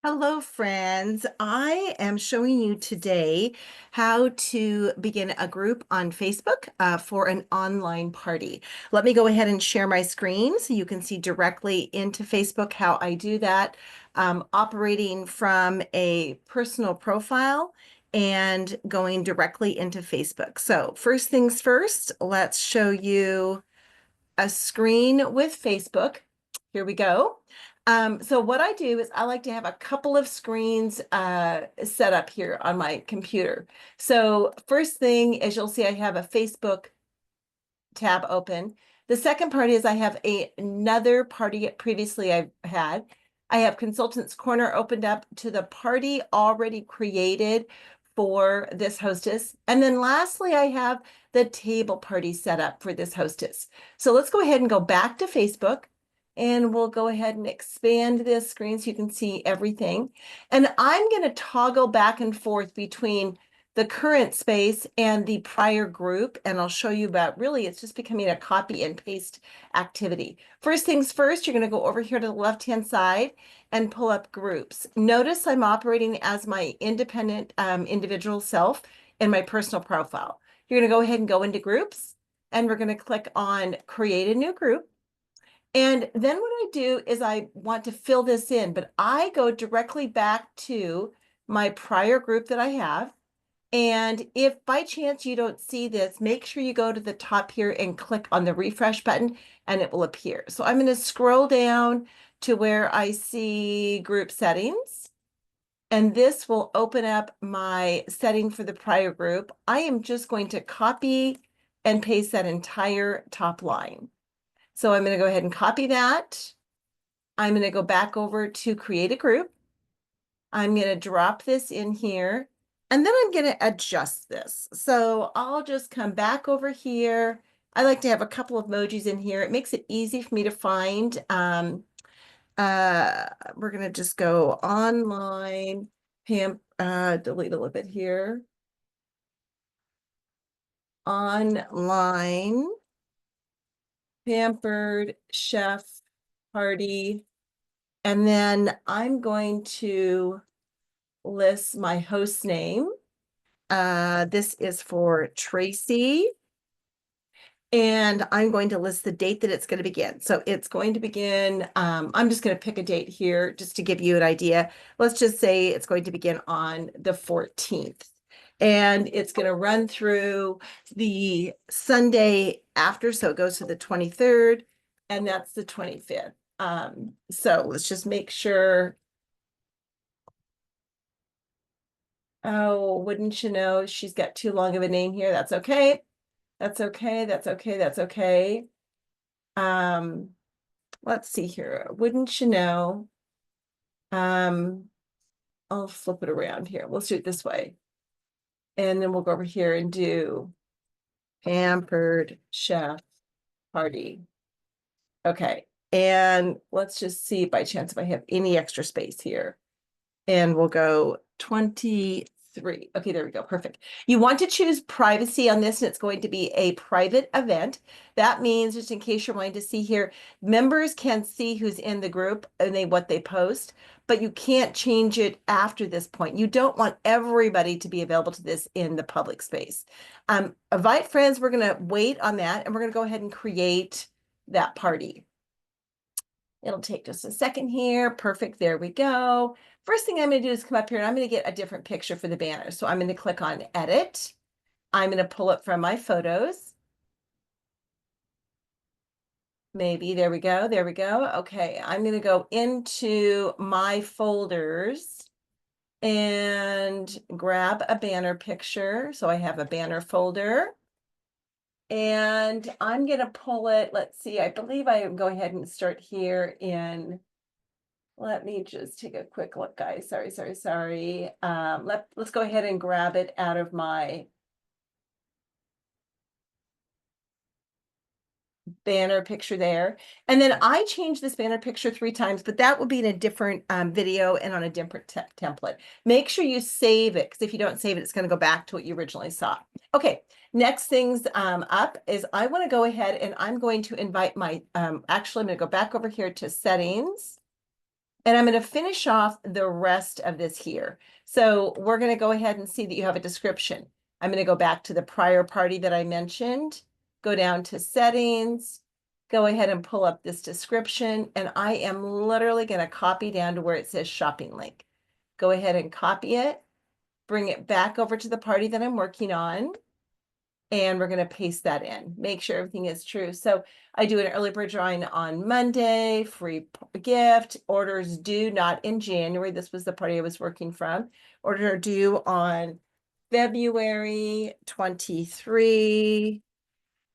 Hello, friends. I am showing you today how to begin a group on Facebook for an online party. Let me go ahead and share my screen so you can see directly into Facebook how I do that, operating from a personal profile and going directly into Facebook. So first things first, let's show you a screen with Facebook. Here we go. So what I do is I like to have a couple of screens set up here on my computer. So first thing is you'll see I have a Facebook tab open. The second part is I have another party previously I've had. I have Consultants Corner opened up to the party already created for this hostess. And then lastly, I have the table party set up for this hostess. So let's go ahead and go back to Facebook and we'll go ahead and expand this screen so you can see everything. And I'm going to toggle back and forth between the current space and the prior group, and I'll show you about really it's just becoming a copy and paste activity. First things first, you're going to go over here to the left-hand side and pull up groups. Notice I'm operating as my independent individual self in my personal profile. You're going to go ahead and go into groups, and we're going to click on create a new group. And then what I do is I want to fill this in, but I go directly back to my prior group that I have. And if by chance you don't see this, make sure you go to the top here and click on the refresh button and it will appear. So I'm going to scroll down to where I see group settings. And this will open up my setting for the prior group. I am just going to copy and paste that entire top line. So I'm going to go ahead and copy that. I'm going to go back over to create a group. I'm going to drop this in here. And then I'm going to adjust this. So I'll just come back over here. I like to have a couple of emojis in here. It makes it easy for me to find. We're going to just go online, delete a little bit here. Online, pampered chef party. And then I'm going to list my host name. This is for Tracy. And I'm going to list the date that it's going to begin. So it's going to begin, I'm just going to pick a date here just to give you an idea. Let's just say it's going to begin on the 14th. And it's going to run through the Sunday after. So it goes to the 23rd, and that's the 25th. So let's just make sure. Oh, wouldn't you know, she's got too long of a name here. That's okay. That's okay. That's okay. That's okay. Let's see here. Wouldn't you know? I'll flip it around here. Let's do it this way. And then we'll go over here and do pampered chef party. Okay. And let's just see by chance if I have any extra space here. And we'll go 23. Okay, there we go. Perfect. You want to choose privacy on this, and it's going to be a private event. That means, just in case you're wanting to see here, members can see who's in the group and what they post, but you can't change it after this point. You don't want everybody to be available to this in the public space. Invite friends, we're going to wait on that, and we're going to go ahead and create that party. It'll take just a second here. Perfect. There we go. First thing I'm going to do is come up here and I'm going to get a different picture for the banner. So I'm going to click on edit. I'm going to pull it from my photos. Maybe there we go. There we go. Okay. I'm going to go into my folders and grab a banner picture. So I have a banner folder. And I'm going to pull it. Let's see. I believe I go ahead and start here in. Let me just take a quick look, guys. Sorry. Let's go ahead and grab it out of my banner picture there. And then I changed this banner picture 3 times, but that will be in a different video and on a different template. Make sure you save it, because if you don't save it, it's going to go back to what you originally saw. Okay, next things up is I want to go ahead and I'm going to invite my, actually, I'm going to go back over here to settings. And I'm going to finish off the rest of this here. So we're going to go ahead and see that you have a description. I'm going to go back to the prior party that I mentioned, go down to settings, go ahead and pull up this description, and I am literally going to copy down to where it says shopping link. Go ahead and copy it, bring it back over to the party that I'm working on, and we're going to paste that in. Make sure everything is true. So I do an early bird drawing on Monday, free gift, orders due not in January. This was the party I was working from. Order due on February 23.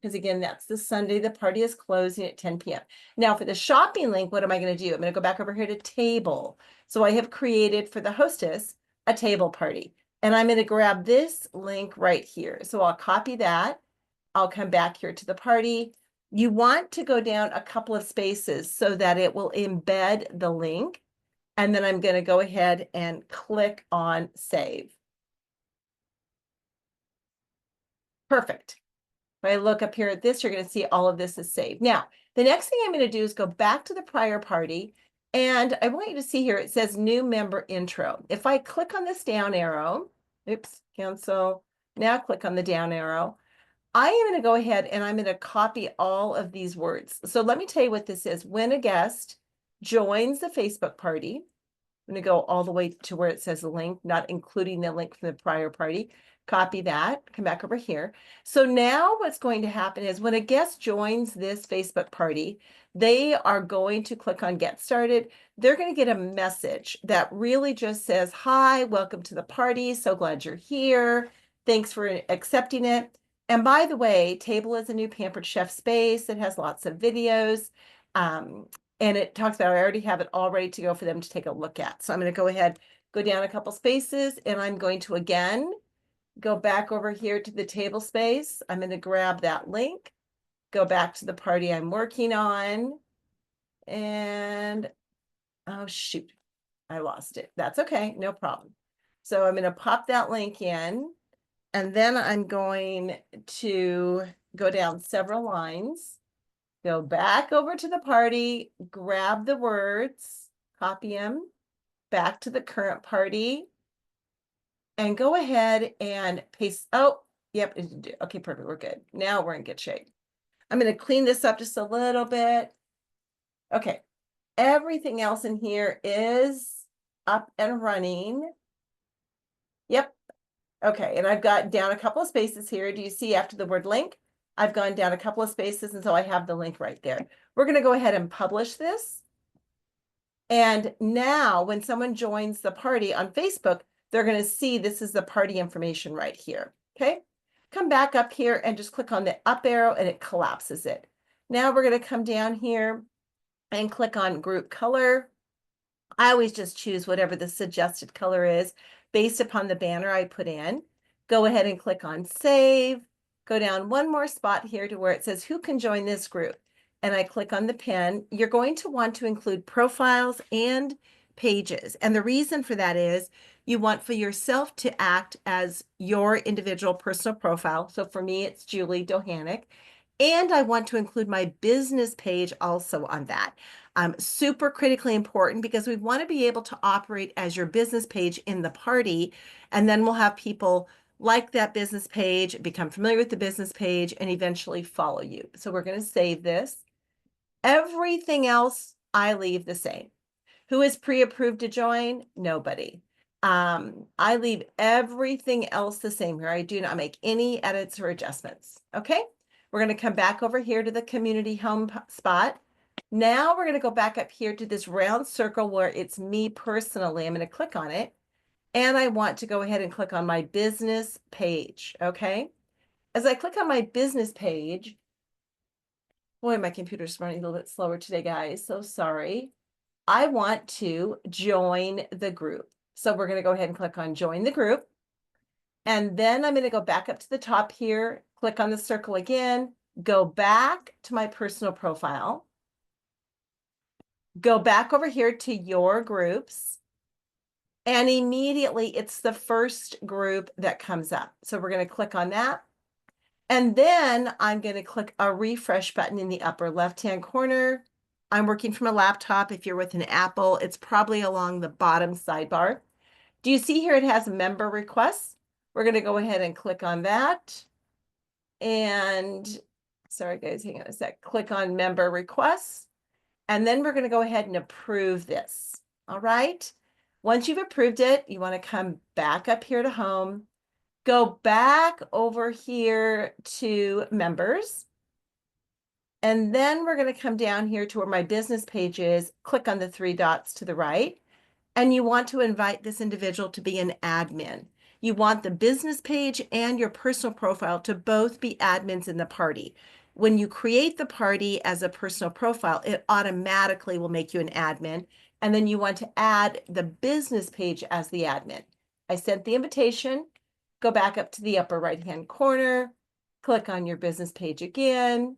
Because again, that's the Sunday the party is closing at 10 p.m. Now for the shopping link, what am I going to do? I'm going to go back over here to table. So I have created for the hostess a table party. And I'm going to grab this link right here. So I'll copy that. I'll come back here to the party. You want to go down a couple of spaces so that it will embed the link. And then I'm going to go ahead and click on save. Perfect. If I look up here at this, you're going to see all of this is saved. Now, the next thing I'm going to do is go back to the prior party. And I want you to see here, it says new member intro. If I click on this down arrow, oops, cancel. Now click on the down arrow. I am going to go ahead and I'm going to copy all of these words. So let me tell you what this is. When a guest joins the Facebook party, I'm going to go all the way to where it says the link, not including the link from the prior party. Copy that, come back over here. So now what's going to happen is when a guest joins this Facebook party, they are going to click on Get Started. They're going to get a message that really just says, hi, welcome to the party. So glad you're here. Thanks for accepting it. And by the way, Table is a new Pampered Chef space. It has lots of videos. And it talks about, I already have it all ready to go for them to take a look at. So I'm going to go ahead, go down a couple spaces, and I'm going to again go back over here to the table space. I'm going to grab that link, go back to the party I'm working on, and oh shoot, I lost it. That's okay, no problem. So I'm going to pop that link in, and then I'm going to go down several lines. Go back over to the party, grab the words, copy them, back to the current party, and go ahead and paste. Oh, yep. Okay, perfect. We're good. Now we're in good shape. I'm going to clean this up just a little bit. Okay. Everything else in here is up and running. Yep. Okay. And I've got down a couple of spaces here. Do you see after the word link? I've gone down a couple of spaces, and so I have the link right there. We're going to go ahead and publish this. And now when someone joins the party on Facebook, they're going to see this is the party information right here. Okay. Come back up here and just click on the up arrow and it collapses it. Now we're going to come down here and click on group color. I always just choose whatever the suggested color is based upon the banner I put in. Go ahead and click on save. Go down one more spot here to where it says who can join this group. And I click on the pin. You're going to want to include profiles and pages. And the reason for that is you want for yourself to act as your individual personal profile. So for me, it's Julie Dohanik. And I want to include my business page also on that. Super critically important because we want to be able to operate as your business page in the party. And then we'll have people like that business page, become familiar with the business page, and eventually follow you. So we're going to save this. Everything else, I leave the same. Who is pre-approved to join? Nobody. I leave everything else the same here. I do not make any edits or adjustments. Okay. We're going to come back over here to the community home spot. Now we're going to go back up here to this round circle where it's me personally. I'm going to click on it. And I want to go ahead and click on my business page. Okay. As I click on my business page, boy, my computer's running a little bit slower today, guys. So sorry. I want to join the group. So we're going to go ahead and click on join the group. And then I'm going to go back up to the top here, click on the circle again, go back to my personal profile, go back over here to your groups, and immediately it's the first group that comes up. So we're going to click on that. And then I'm going to click a refresh button in the upper left-hand corner. I'm working from a laptop. If you're with an Apple, it's probably along the bottom sidebar. Do you see here it has member requests? We're going to go ahead and click on that. And sorry, guys, hang on a sec. Click on member requests. And then we're going to go ahead and approve this. All right. Once you've approved it, you want to come back up here to home, go back over here to members. And then we're going to come down here to where my business page is, click on the three dots to the right, and you want to invite this individual to be an admin. You want the business page and your personal profile to both be admins in the party. When you create the party as a personal profile, it automatically will make you an admin. And then you want to add the business page as the admin. I sent the invitation, go back up to the upper right-hand corner, click on your business page again.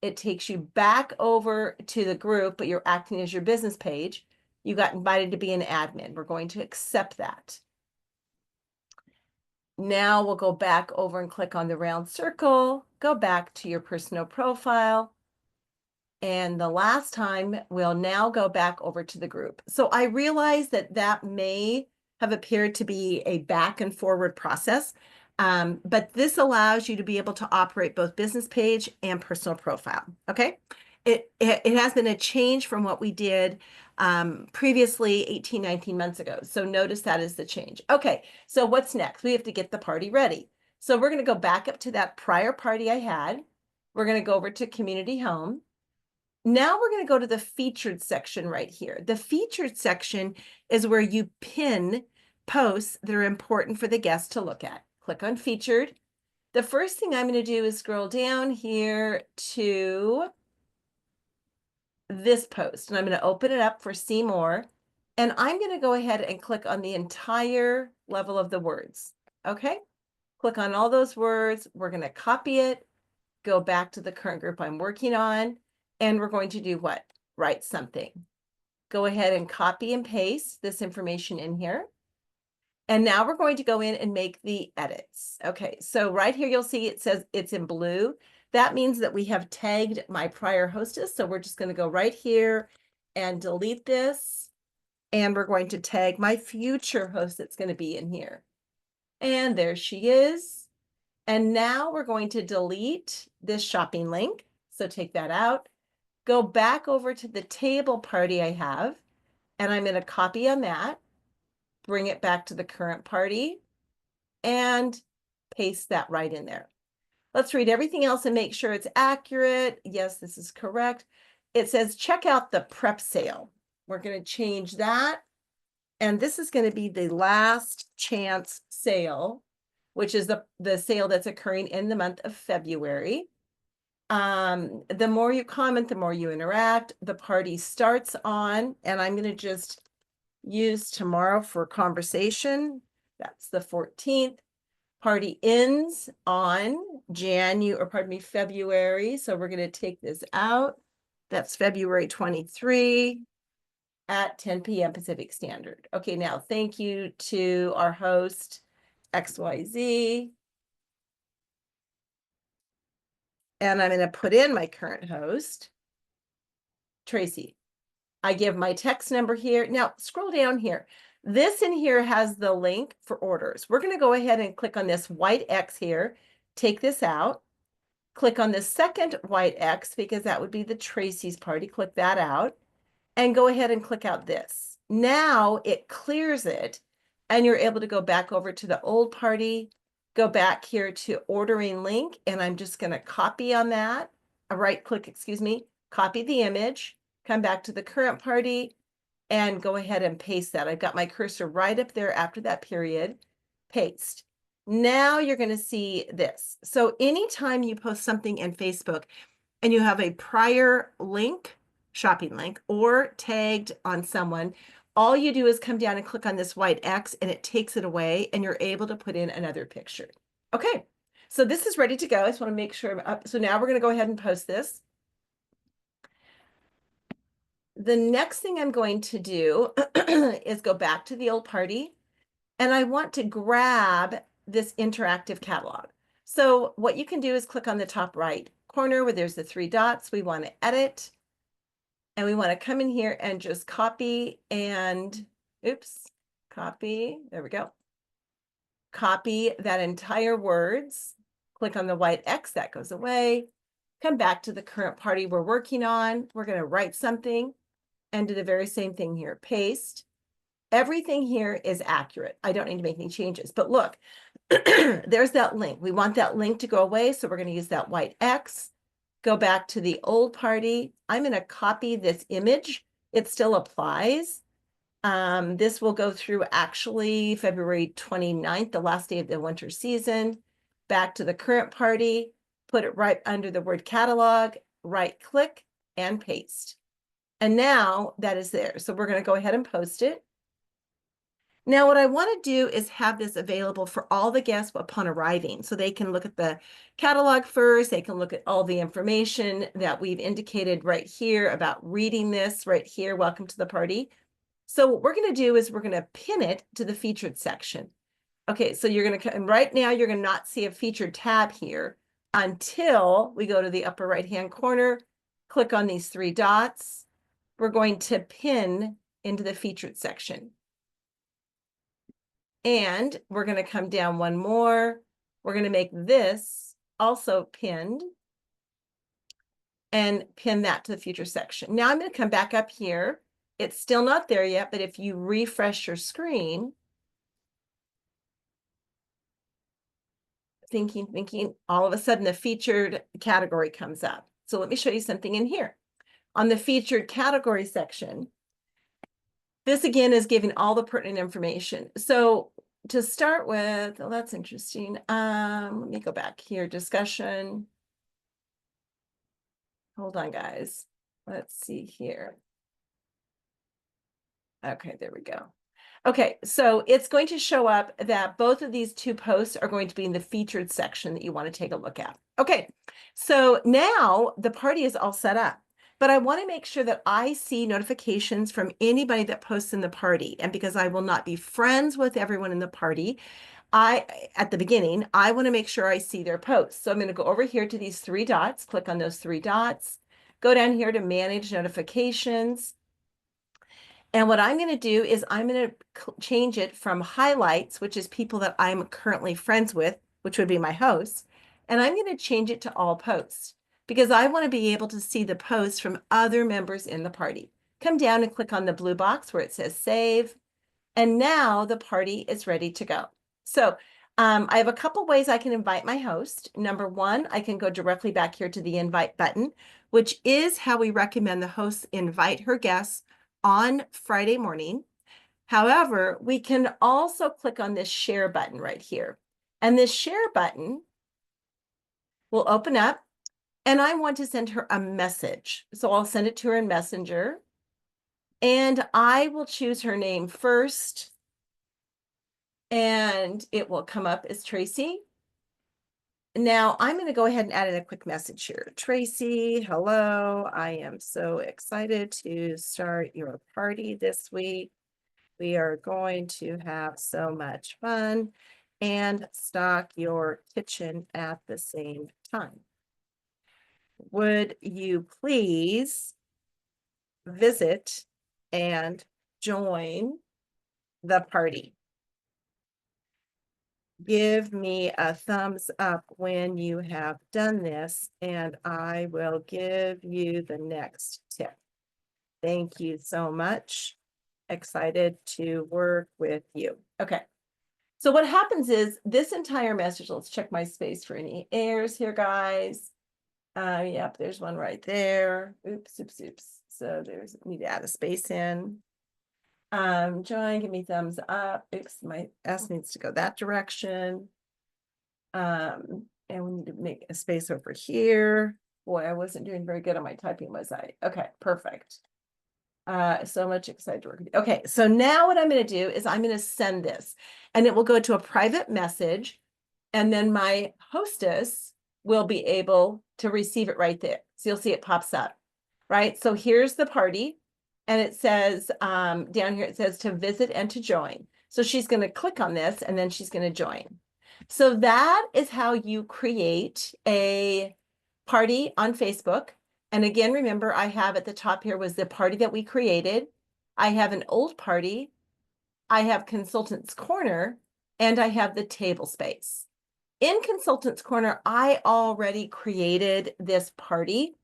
It takes you back over to the group, but you're acting as your business page. You got invited to be an admin. We're going to accept that. Now we'll go back over and click on the round circle, go back to your personal profile. And the last time we'll now go back over to the group. So I realize that that may have appeared to be a back and forward process. But this allows you to be able to operate both business page and personal profile, okay? It has been a change from what we did previously 18, 19 months ago. So notice that is the change. Okay, so what's next? We have to get the party ready. So we're gonna go back up to that prior party I had. We're gonna go over to community home. Now we're gonna go to the featured section right here. The featured section is where you pin posts that are important for the guests to look at. Click on featured. The first thing I'm going to do is scroll down here to this post, and I'm going to open it up for see more. And I'm going to go ahead and click on the entire level of the words. Okay, click on all those words. We're going to copy it, go back to the current group I'm working on, and we're going to do what? Write something. Go ahead and copy and paste this information in here. And now we're going to go in and make the edits. Okay, so right here, you'll see it says it's in blue. That means that we have tagged my prior hostess. So we're just going to go right here and delete this. And we're going to tag my future host that's going to be in here. And there she is. And now we're going to delete this shopping link. So take that out. Go back over to the table party I have. And I'm going to copy on that. Bring it back to the current party and paste that right in there. Let's read everything else and make sure it's accurate. Yes, this is correct. It says, check out the prep sale. We're going to change that. And this is going to be the last chance sale, which is the sale that's occurring in the month of February. The more you comment, the more you interact. The party starts on, and I'm going to just use tomorrow for conversation. That's the 14th. Party ends on February. So we're going to take this out. That's February 23 at 10 p.m. Pacific Standard. Okay, now thank you to our host, XYZ. And I'm going to put in my current host, Tracy. I give my text number here. Now scroll down here. This in here has the link for orders. We're going to go ahead and click on this white X here. Take this out. Click on the second white X because that would be the Tracy's party. Click that out and go ahead and click out this. Now it clears it and you're able to go back over to the old party, go back here to ordering link, and I'm just going to copy on that. Right click, excuse me, copy the image. Come back to the current party and go ahead and paste that. I've got my cursor right up there after that period. Paste. Now you're going to see this. So anytime you post something in Facebook and you have a prior link, shopping link, or tagged on someone, all you do is come down and click on this white X and it takes it away and you're able to put in another picture. Okay, so this is ready to go. I just want to make sure I'm up. So now we're going to go ahead and post this. The next thing I'm going to do is go back to the old party, and I want to grab this interactive catalog. So what you can do is click on the top right corner where there's the three dots. We want to edit. And we want to come in here and just copy and, oops, copy, there we go. Copy that entire words, click on the white X, that goes away. Come back to the current party we're working on. We're going to write something and do the very same thing here, paste. Everything here is accurate. I don't need to make any changes, but look, there's that link. We want that link to go away, so we're going to use that white X, go back to the old party. I'm going to copy this image. It still applies. This will go through actually February 29th, the last day of the winter season, back to the current party, put it right under the word catalog, right click and paste. And now that is there. So we're going to go ahead and post it. Now, what I want to do is have this available for all the guests upon arriving. So they can look at the catalog first. They can look at all the information that we've indicated right here about reading this right here. Welcome to the party. So what we're going to do is we're going to pin it to the featured section. Okay, so you're going to, and right now you're going to not see a featured tab here until we go to the upper right-hand corner, click on these three dots. We're going to pin into the featured section. And we're going to come down one more. We're going to make this also pinned and pin that to the feature section. Now I'm going to come back up here. It's still not there yet, but if you refresh your screen, thinking, all of a sudden the featured category comes up. So let me show you something in here. On the featured category section, this again is giving all the pertinent information. So to start with, oh, that's interesting. Let me go back here, discussion. Hold on, guys. Let's see here. Okay, there we go. Okay, so it's going to show up that both of these two posts are going to be in the featured section that you want to take a look at. Okay, so now the party is all set up, but I want to make sure that I see notifications from anybody that posts in the party. And because I will not be friends with everyone in the party, at the beginning, I want to make sure I see their posts. So I'm going to go over here to these three dots, click on those three dots, go down here to manage notifications. And what I'm going to do is I'm going to change it from highlights, which is people that I'm currently friends with, which would be my hosts. And I'm going to change it to all posts because I want to be able to see the posts from other members in the party. Come down and click on the blue box where it says save. And now the party is ready to go. So I have a couple ways I can invite my host. Number one, I can go directly back here to the invite button, which is how we recommend the hosts invite her guests on Friday morning. However, we can also click on this share button right here. And this share button will open up and I want to send her a message. So I'll send it to her in Messenger and I will choose her name first and it will come up as Tracy. Now I'm going to go ahead and add in a quick message here. Tracy, hello. I am so excited to start your party this week. We are going to have so much fun and stock your kitchen at the same time. Would you please visit and join the party? Give me a thumbs up when you have done this, and I will give you the next tip. Thank you so much. Excited to work with you. Okay. So what happens is this entire message, let's check my space for any errors here, guys. Yep, there's one right there. Oops. So need to add a space in. Join, give me thumbs up. Oops, my S needs to go that direction. And we need to make a space over here. Boy, I wasn't doing very good on my typing, was I? Okay, perfect. So much excited to work with you. Okay, so now what I'm going to do is I'm going to send this and it will go to a private message and then my hostess will be able to receive it right there. So you'll see it pops up, right? So here's the party and it says down here, it says to visit and to join. So she's going to click on this and then she's going to join. So that is how you create a party on Facebook. And again, remember, I have at the top here was the party that we created. I have an old party. I have Consultants Corner, and I have the table space. In Consultants Corner, I already created this party.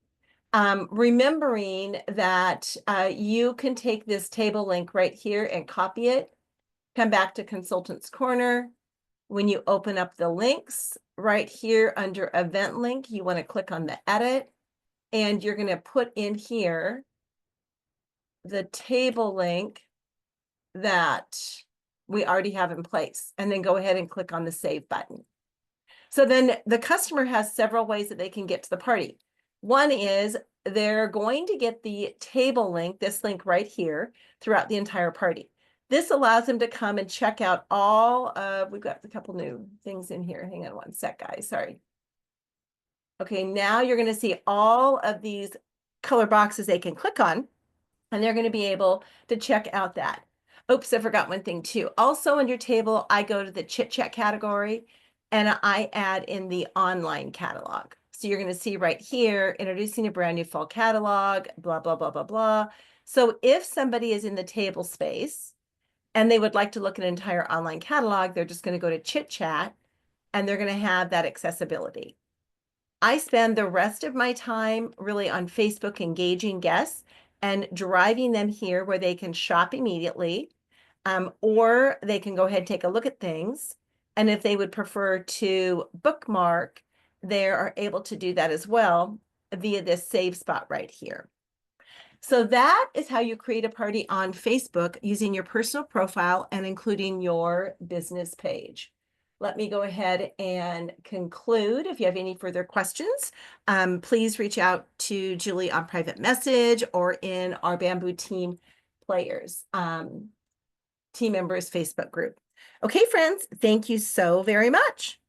Remembering that you can take this table link right here and copy it, come back to Consultants Corner. When you open up the links right here under Event Link, you want to click on the edit, and you're going to put in here the table link that we already have in place, and then go ahead and click on the Save button. So then the customer has several ways that they can get to the party. One is they're going to get the table link, this link right here, throughout the entire party. This allows them to come and check out all of, we've got a couple new things in here. Hang on one sec, guys, sorry. Okay, now you're going to see all of these color boxes they can click on, and they're going to be able to check out that. Oops, I forgot one thing too. Also on your table, I go to the chit chat category and I add in the online catalog. So you're going to see right here, introducing a brand new fall catalog, blah, blah, blah, blah, blah. So if somebody is in the table space and they would like to look at an entire online catalog, they're just going to go to chit chat and they're going to have that accessibility. I spend the rest of my time really on Facebook engaging guests and driving them here where they can shop immediately, or they can go ahead and take a look at things. And if they would prefer to bookmark, they are able to do that as well via this save spot right here. So that is how you create a party on Facebook using your personal profile and including your business page. Let me go ahead and conclude. If you have any further questions, please reach out to Julie on private message or in our Bamboo Team Players, team members Facebook group. Okay, friends, thank you so very much.